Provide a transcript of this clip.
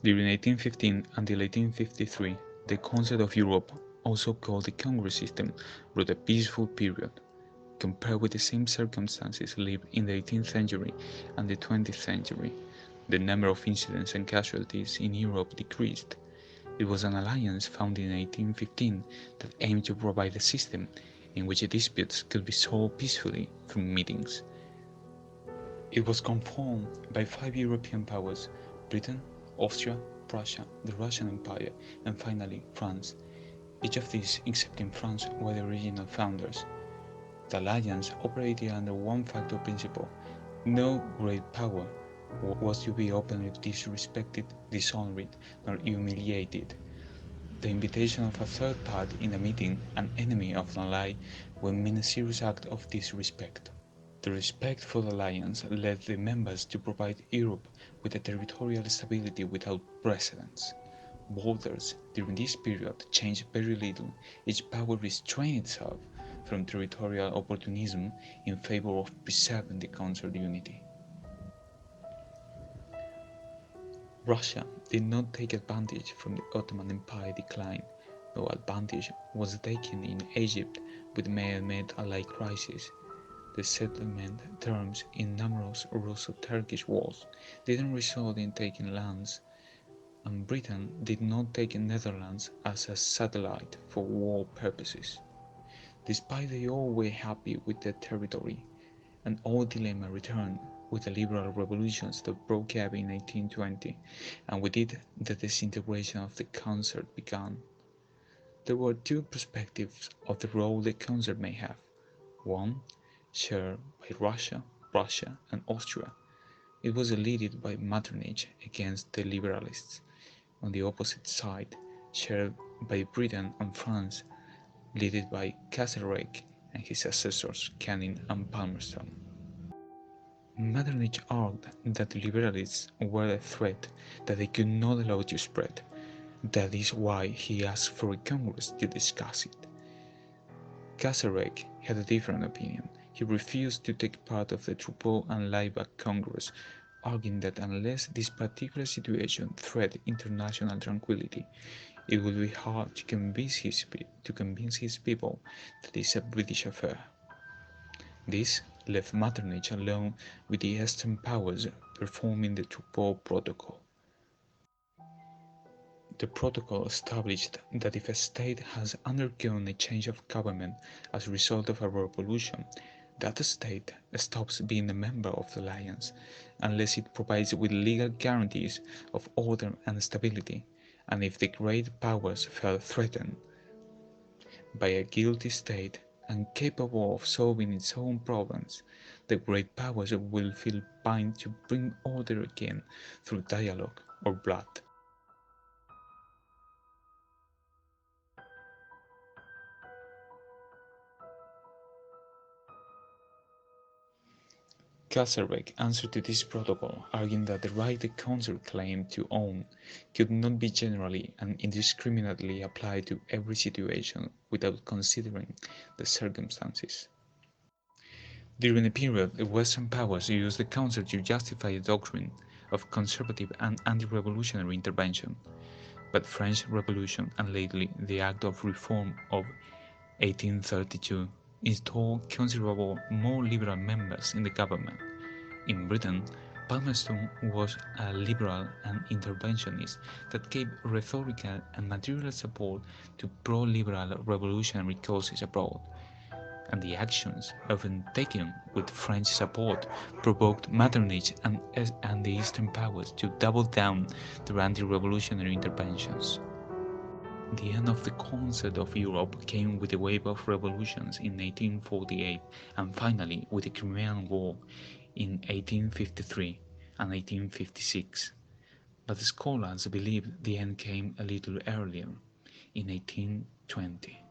During 1815 until 1853, the Council of Europe, also called the Congress system, brought a peaceful period. Compared with the same circumstances lived in the 18th century and the 20th century, the number of incidents and casualties in Europe decreased. It was an alliance founded in 1815 that aimed to provide a system in which disputes could be solved peacefully through meetings. It was conformed by 5 European powers: Britain, Austria, Prussia, the Russian Empire, and finally France. Each of these, excepting France, were the original founders. The alliance operated under one factor principle: no great power was to be openly disrespected, dishonored, nor humiliated. The invitation of a third party in a meeting, an enemy of an ally, would mean a serious act of disrespect. The respect for the alliance led the members to provide Europe with a territorial stability without precedents. Borders during this period changed very little. Each power restrained itself from territorial opportunism in favor of preserving the Council unity. Russia did not take advantage from the Ottoman Empire decline. No advantage was taken in Egypt with man-made allied crisis. The settlement terms in numerous Russo-Turkish wars didn't result in taking lands, and Britain did not take Netherlands as a satellite for war purposes. Despite they all were happy with their territory, an old dilemma returned with the liberal revolutions that broke out in 1820, and with it the disintegration of the concert began. There were two perspectives of the role the concert may have. One, shared by Russia, Prussia, and Austria. It was led by Metternich against the liberalists. On the opposite side, shared by Britain and France, led by Castlereagh and his successors Canning and Palmerston. Metternich argued that the liberalists were a threat that they could not allow to spread. That is why he asked for a Congress to discuss it. Castlereagh had a different opinion. He refused to take part of the Troupaux and Laibach Congress, arguing that unless this particular situation threatened international tranquility, it would be hard to convince his people that it is a British affair. This left Metternich alone with the Eastern powers performing the Troupaux Protocol. The protocol established that if a state has undergone a change of government as a result of a revolution, that state stops being a member of the alliance unless it provides with legal guarantees of order and stability, and if the great powers felt threatened by a guilty state incapable of solving its own problems, the great powers will feel bound to bring order again through dialogue or blood. Castlereagh answered to this protocol, arguing that the right the Council claimed to own could not be generally and indiscriminately applied to every situation without considering the circumstances. During the period, the Western powers used the Council to justify the doctrine of conservative and anti-revolutionary intervention, but French Revolution and lately the Act of Reform of 1832 installed considerable more liberal members in the government. In Britain, Palmerston was a liberal and interventionist that gave rhetorical and material support to pro-liberal revolutionary causes abroad, and the actions often taken with French support provoked Metternich and the Eastern powers to double down their anti-revolutionary interventions. The end of the concept of Europe came with the wave of revolutions in 1848 and finally with the Crimean War in 1853 and 1856. But scholars believe the end came a little earlier, in 1820.